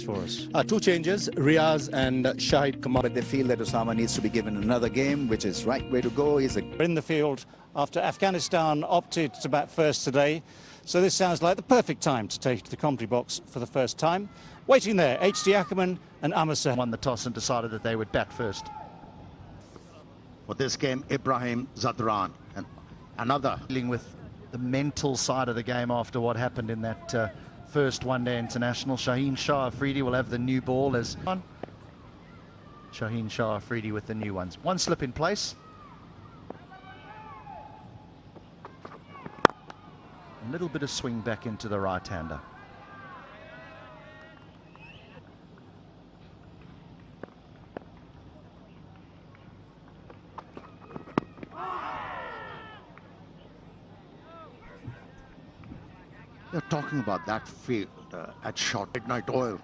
For us. Two changes, Riaz and Shahid Kamal. But they feel that Osama needs to be given another game, which is right way to go. He's in the field after Afghanistan opted to bat first today. So this sounds like the perfect time to take to the commentary box for the first time. Waiting there, H.D. Ackerman and Amasa won the toss and decided that they would bat first. For this game, Ibrahim Zadran, and another. Dealing with the mental side of the game after what happened in that first one-day international. Shaheen Shah Afridi will have the new ball as one. Shaheen Shah Afridi with the new ones. One slip in place. A little bit of swing back into the right-hander. They're talking about that field at short midnight oil.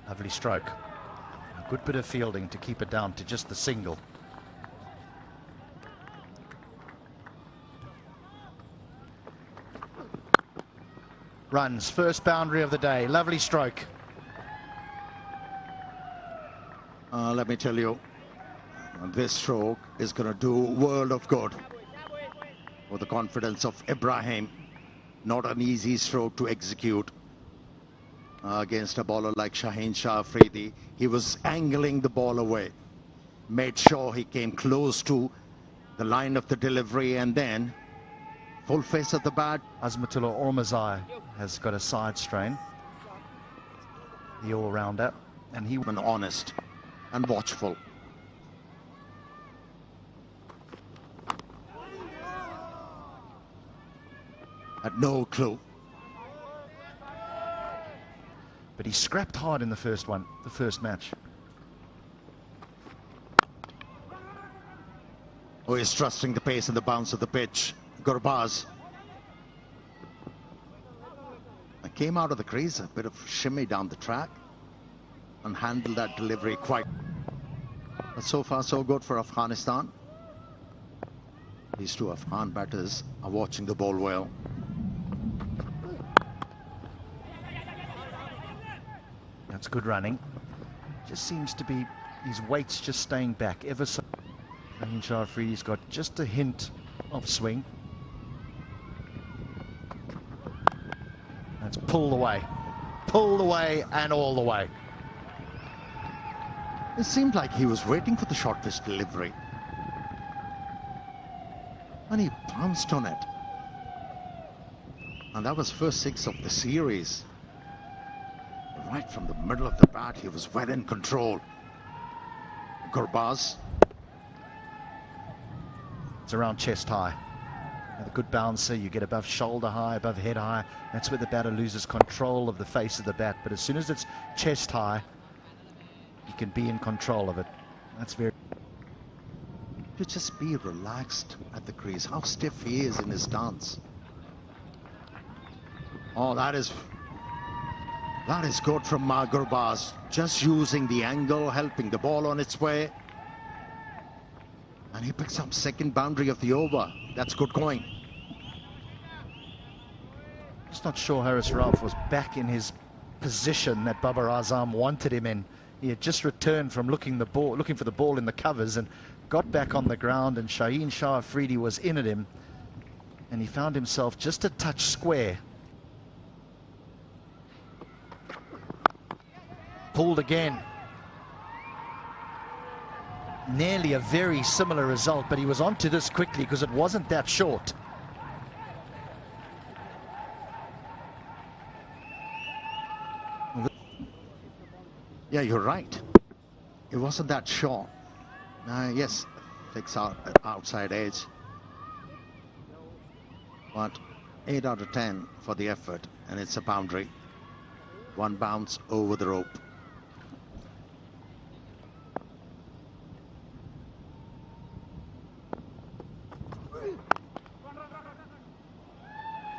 Lovely stroke. A good bit of fielding to keep it down to just the single. Runs, first boundary of the day. Lovely stroke. Let me tell you, this stroke is going to do a world of good for the confidence of Ibrahim. Not an easy stroke to execute against a bowler like Shaheen Shah Afridi. He was angling the ball away, made sure he came close to the line of the delivery, and then full face of the bat. Azmatullah Ormazai has got a side strain, the all-rounder, and he was honest and watchful. Had no clue. But he scrapped hard in the first match. Oh, he's trusting the pace and the bounce of the pitch. Gurbaz. I came out of the crease, a bit of shimmy down the track, and handled that delivery quite. But so far, so good for Afghanistan. These two Afghan batters are watching the ball well. That's good running. Just seems to be his weight's just staying back ever so. Shaheen Shah Afridi's got just a hint of swing. That's pulled away and all the way. It seemed like he was waiting for the short pitch delivery, and he pounced on it. And that was first six of the series. Right from the middle of the bat, he was well in control. Gurbaz. It's around chest high. With a good bouncer, you get above shoulder high, above head high. That's where the batter loses control of the face of the bat. But as soon as it's chest high, you can be in control of it. That's very... To just be relaxed at the crease. How stiff he is in his stance. Oh, that is good from Gurbaz. Just using the angle, helping the ball on its way. And he picks up second boundary of the over. That's good going. Just not sure Haris Rauf was back in his position that Babar Azam wanted him in. He had just returned from looking for the ball in the covers and got back on the ground, and Shaheen Shah Afridi was in at him, and he found himself just a touch square. Pulled again. Nearly a very similar result, but he was onto this quickly because it wasn't that short. Yeah, you're right. It wasn't that short. Yes, fix out outside edge. But 8 out of 10 for the effort, and it's a boundary. One bounce over the rope.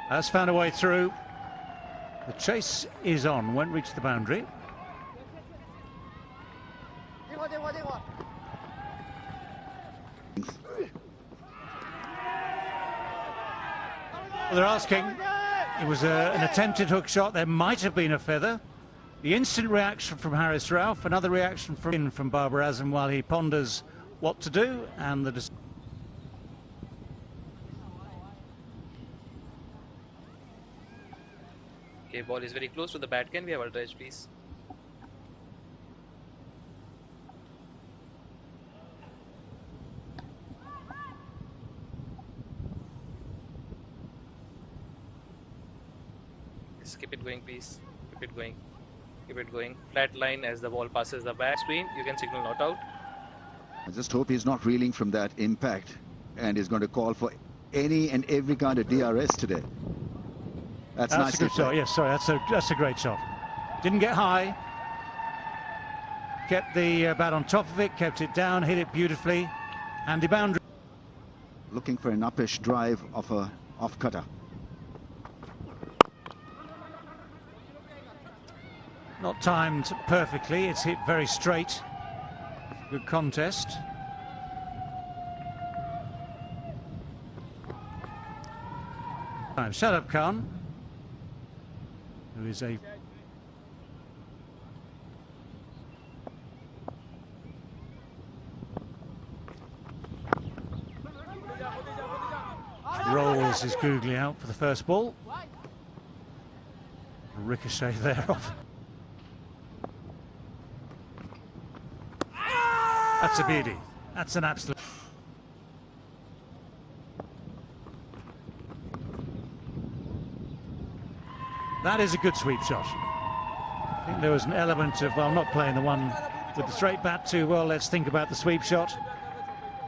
Has found a way through. The chase is on, won't reach the boundary. Well, they're asking. It was an attempted hook shot. There might have been a feather. The instant reaction from Haris Rauf, another reaction from Babar Azam while he ponders what to do, and the Okay, ball is very close to the bat. Can we have a dredge, please? Just keep it going, please. Keep it going. Keep it going. Flat line as the ball passes the bat screen. You can signal not out. I just hope he's not reeling from that impact and is going to call for any and every kind of DRS today. That's a nicely good shot. played. Yes, sorry, that's a great shot. Didn't get high. Kept the bat on top of it, kept it down, hit it beautifully. Handy boundary. Looking for an uppish drive of a off-cutter. Not timed perfectly. It's hit very straight. Good contest. Shut up, Khan. Who is a rolls his googly out for the first ball. A ricochet there off. That's a beauty. That's an absolute. That is a good sweep shot. I think there was an element of, well, I'm not playing the one with the straight bat too well. Let's think about the sweep shot.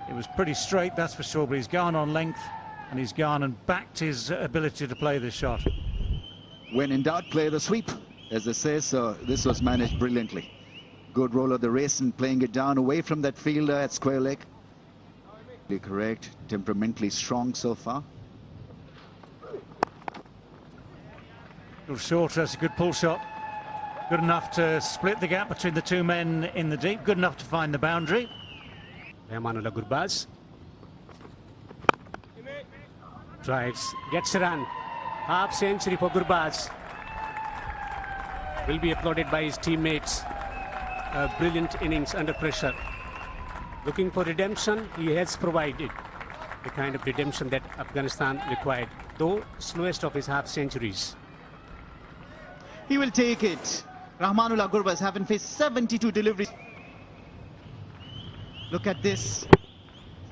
It was pretty straight, that's for sure, but he's gone on length and he's gone and backed his ability to play this shot. When in doubt, play the sweep, as they say, so this was managed brilliantly. Good roll of the race and playing it down away from that fielder at square leg. Correct, temperamentally strong so far. Little short, that's a good pull shot. Good enough to split the gap between the two men in the deep. Good enough to find the boundary. Rahmanullah Gurbaz tries, gets a run. Half century for Gurbaz. Will be applauded by his teammates. A brilliant innings under pressure. Looking for redemption, he has provided the kind of redemption that Afghanistan required, though slowest of his half centuries. He will take it. Rahmanullah Gurbaz having faced 72 deliveries. Look at this.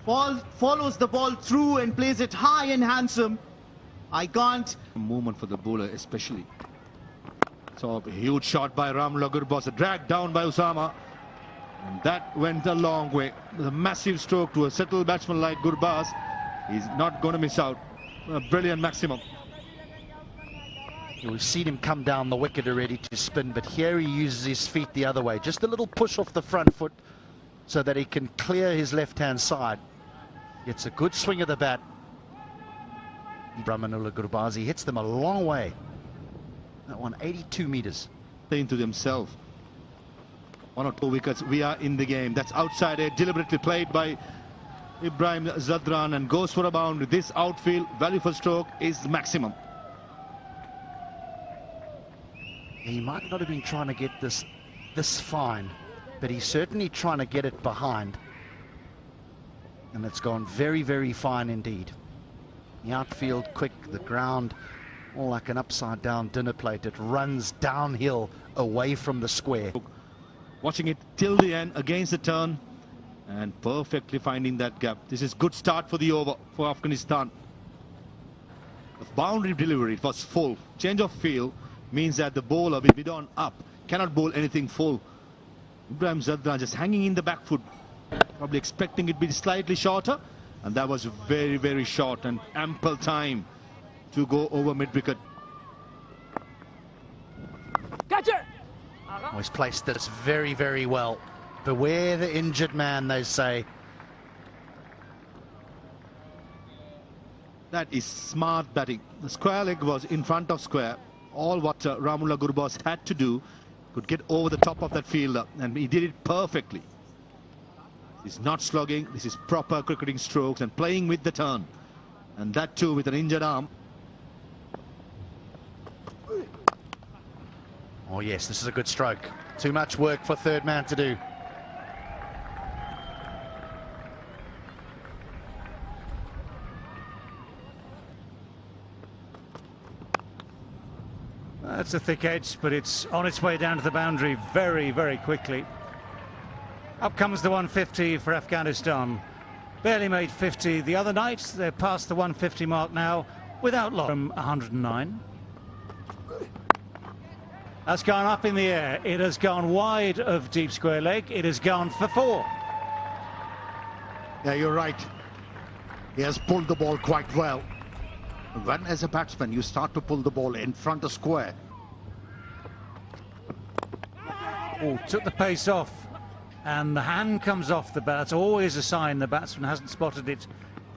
Follows the ball through and plays it high and handsome. I can't. Movement for the bowler especially. So a huge shot by Rahmanullah Gurbaz, dragged down by Usama. And that went a long way. With a massive stroke to a settled batsman like Gurbaz. He's not going to miss out. A brilliant maximum. We've seen him come down the wicket already to spin, but here he uses his feet the other way. Just a little push off the front foot so that he can clear his left-hand side. Gets a good swing of the bat. Rahmanullah Gurbaz, he hits them a long way. That one, 82 meters. Saying to themselves, 1 or 2 wickets, we are in the game. That's outside edge, deliberately played by Ibrahim Zadran and goes for a boundary. This outfield value for stroke is maximum. He might not have been trying to get this fine, but he's certainly trying to get it behind. And it's gone very, very fine indeed. The outfield quick, the ground all like an upside down dinner plate. It runs downhill away from the square. Watching it till the end against the turn and perfectly finding that gap. This is good start for the over for Afghanistan. The boundary delivery, it was full. Change of field means that the bowler will be on up, cannot bowl anything full. Ibrahim Zadran just hanging in the back foot, probably expecting it to be slightly shorter, and that was very, very short and ample time to go over mid-wicket. Catcher! Oh, he's placed this very, very well. Beware the injured man, they say. That is smart batting. The square leg was in front of square. All what Rahmanullah Gurbaz had to do, could get over the top of that fielder, and he did it perfectly. This is not slugging, this is proper cricketing strokes and playing with the turn. And that too with an injured arm. Oh yes, this is a good stroke. Too much work for third man to do. That's a thick edge, but it's on its way down to the boundary very, very quickly. Up comes the 150 for Afghanistan. Barely made 50 the other night. They're past the 150 mark now without loss from 109. That's gone up in the air. It has gone wide of deep square leg. It has gone for 4. Yeah, you're right. He has pulled the ball quite well. When, as a batsman, you start to pull the ball in front of square. Oh, took the pace off. And the hand comes off the bat. That's always a sign the batsman hasn't spotted it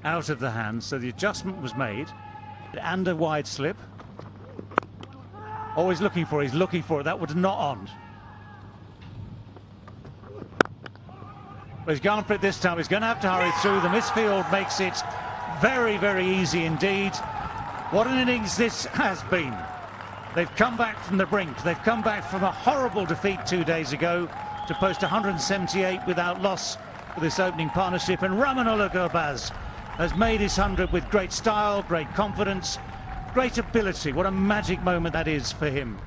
out of the hand. So the adjustment was made. And a wide slip. Always looking for it. He's looking for it. That was not on. But he's gone for it this time. He's going to have to hurry through. The misfield makes it very, very easy indeed. What an innings this has been. They've come back from the brink. They've come back from a horrible defeat 2 days ago to post 178 without loss for this opening partnership. And Ramanullah Gurbaz has made his 100 with great style, great confidence, great ability. What a magic moment that is for him.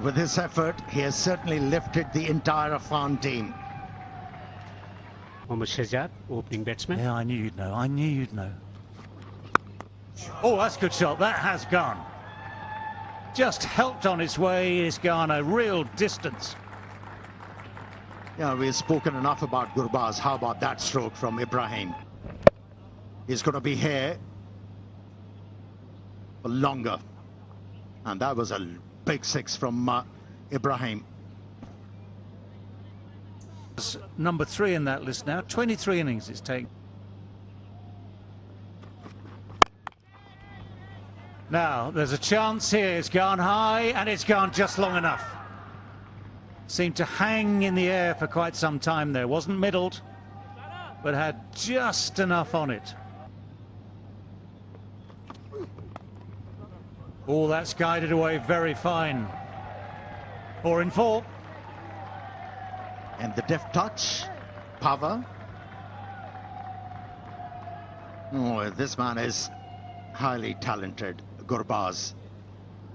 With this effort, he has certainly lifted the entire Afghan team. Mohammad Shahzad, opening batsman. Yeah, I knew you'd know. I knew you'd know. Oh, that's a good shot. That has gone. Just helped on its way. It's gone a real distance. Yeah, we've spoken enough about Gurbaz. How about that stroke from Ibrahim? He's going to be here for longer. And that was a big 6 from Ibrahim. Number 3 in that list now. 23 innings it's taken. Now, there's a chance here. It's gone high, and it's gone just long enough. Seemed to hang in the air for quite some time there. Wasn't middled, but had just enough on it. Oh, that's guided away very fine. 4 in 4. And the deft touch, power. Oh, this man is highly talented, Gurbaz,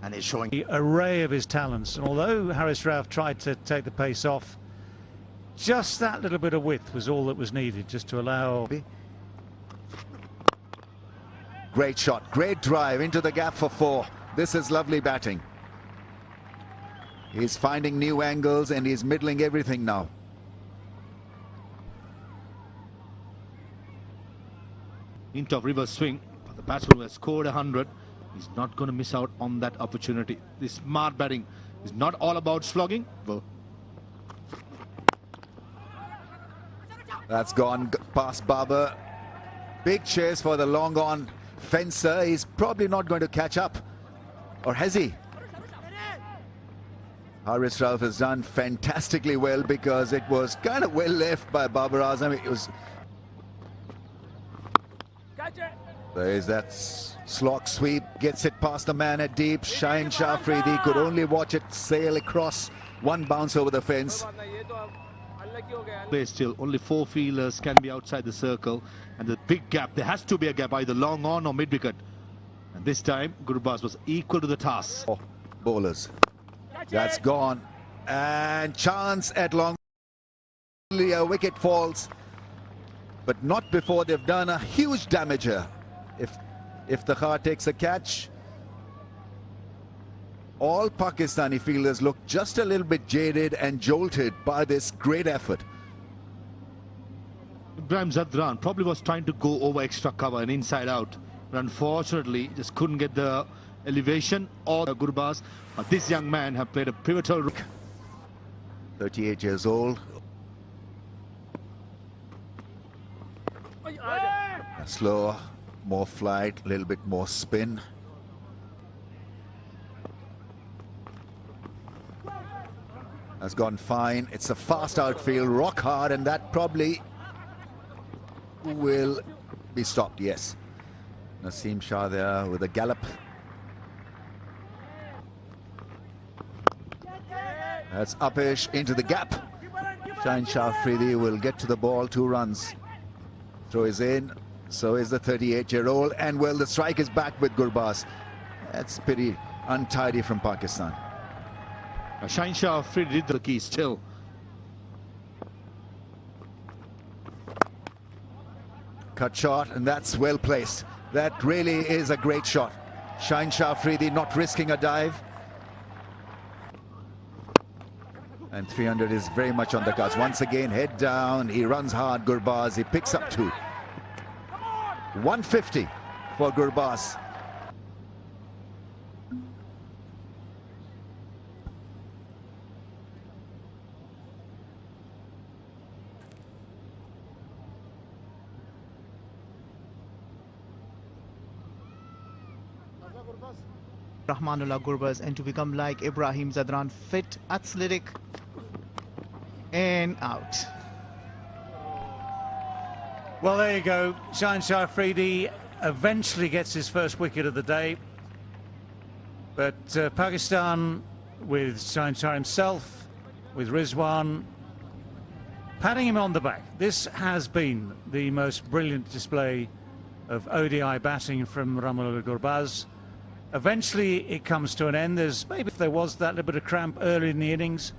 and he's showing The array of his talents, and although Haris Rauf tried to take the pace off, just that little bit of width was all that was needed just to allow. Great shot, great drive into the gap for 4. This is lovely batting. He's finding new angles and he's middling everything now. Hint of reverse swing. The batsman who has scored 100 is not going to miss out on that opportunity. This smart batting is not all about slogging. That's gone past Babar. Big chase for the long on fencer. He's probably not going to catch up. Or has he? Haris Rauf has done fantastically well because it was kind of well left by Babar Azam. It was. There is that slog sweep, gets it past the man at deep. Shaheen Shafridi could only watch it sail across, one bounce over the fence. Play still, only 4 fielders can be outside the circle, and the big gap, there has to be a gap either long on or mid wicket. And this time Gurbaz was equal to the task. Oh, bowlers. That's gone. And chance at long. Only a wicket falls, but not before they've done a huge damage here. If the Khar takes a catch, all Pakistani fielders look just a little bit jaded and jolted by this great effort. Ibrahim Zadran probably was trying to go over extra cover and inside out, but unfortunately just couldn't get the elevation or the Gurbaz. But this young man have played a pivotal role. 38 years old. Slower, more flight, a little bit more spin. Has gone fine. It's a fast outfield, rock hard, and that probably will be stopped. Yes. Naseem Shah there with a gallop. That's uppish into the gap. Shaheen Shah Afridi will get to the ball, 2 runs. Throw is in, so is the 38-year-old, and well, the strike is back with Gurbaz. That's pretty untidy from Pakistan. Shaheen Shah Afridi did the key still. Cut shot, and that's well placed. That really is a great shot. Shaheen Shah Afridi not risking a dive. And 300 is very much on the cards. Once again, head down, he runs hard, Gurbaz, he picks up 2. 150 for Gurbaz. Rahmanullah Gurbaz, and to become like Ibrahim Zadran, fit, athletic, and out. Well, there you go. Shaheen Shah Afridi eventually gets his first wicket of the day. But Pakistan, with Shaheen Shah himself, with Rizwan, patting him on the back. This has been the most brilliant display of ODI batting from Rahmanullah Gurbaz. Eventually it comes to an end. Maybe if there was that little bit of cramp early in the innings,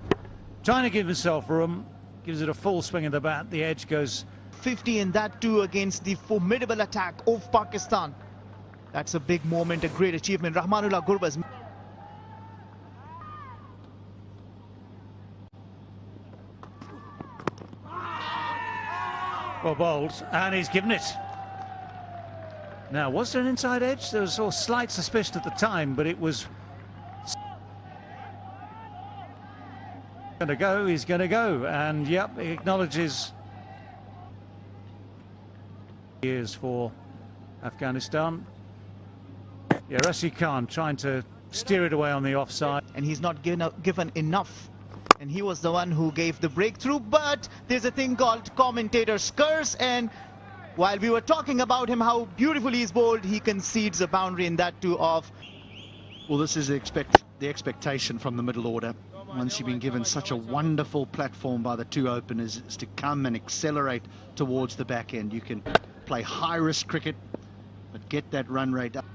trying to give himself room, gives it a full swing of the bat, the edge goes 50, and that too against the formidable attack of Pakistan. That's a big moment, a great achievement. Rahmanullah Gurbaz. well bowled, and he's given it. Now, was there an inside edge? There was a slight suspicion at the time, but it was going to go. He's going to go, and yep, he acknowledges years for Afghanistan. Yeah, Rashid Khan trying to steer it away on the offside, and he's not given enough, and he was the one who gave the breakthrough. But there's a thing called commentator's curse, and while we were talking about him, how beautifully he's bowled, he concedes a boundary, in that too of... Well, this is the expectation from the middle order. Once you've been given such a wonderful platform by the 2 openers, is to come and accelerate towards the back end. You can play high-risk cricket, but get that run rate up.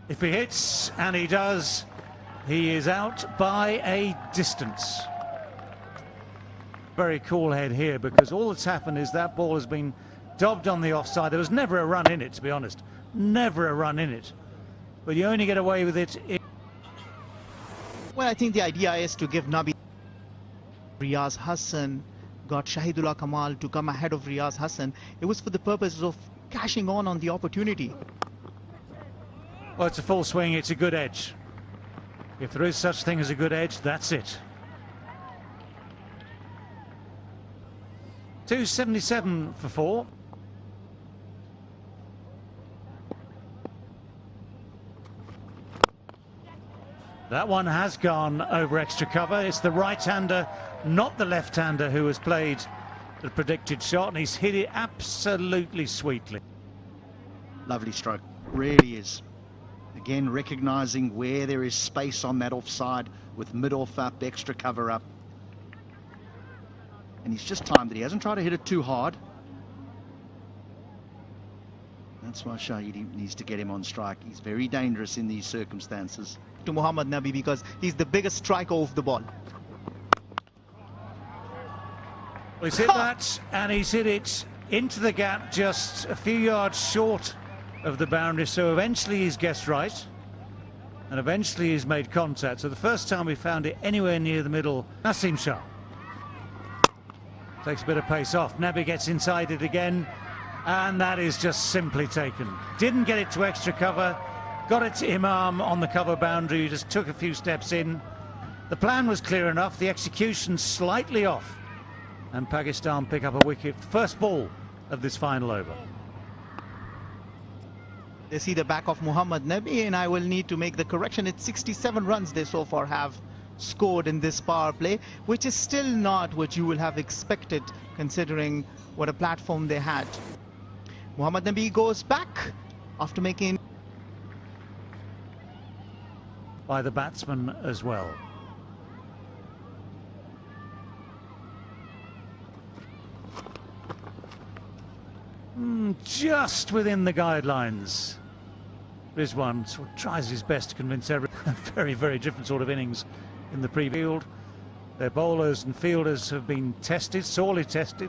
if he hits, and he does, he is out by a distance. Very cool head here, because all that's happened is that ball has been dobbed on the offside. There was never a run in it, to be honest. Never a run in it. But you only get away with it if... Well, I think the idea is to give Nabi... Riaz Hassan got Shahidullah Kamal to come ahead of Riaz Hassan. It was for the purpose of cashing on the opportunity. Well, it's a full swing, it's a good edge. If there is such thing as a good edge, that's it. 277 for 4. That one has gone over extra cover. It's the right-hander, not the left-hander, who has played the predicted shot, and he's hit it absolutely sweetly. Lovely stroke, really is. Again, recognising where there is space on that offside with mid-off up, extra cover up. And he's just timed it. He hasn't tried to hit it too hard. That's why Shahid needs to get him on strike. He's very dangerous in these circumstances. To Mohammad Nabi, because he's the biggest striker of the ball. Well, he's hit that, and he's hit it into the gap, just a few yards short of the boundary. So eventually he's guessed right, and eventually he's made contact. So the first time we found it anywhere near the middle, Naseem Shah takes a bit of pace off. Nabi gets inside it again, and that is just simply taken. Didn't get it to extra cover, got it to Imam on the cover boundary, just took a few steps in. The plan was clear enough, the execution slightly off, and Pakistan pick up a wicket. First ball of this final over. They see the back of Mohammad Nabi, and I will need to make the correction. It's 67 runs they so far have scored in this power play, which is still not what you will have expected considering what a platform they had. Mohammad Nabi goes back after making by the batsman as well. Just within the guidelines. Rizwan sort of tries his best to convince everyone. Very, very different sort of innings in the pre-field. Their bowlers and fielders have been tested, sorely tested.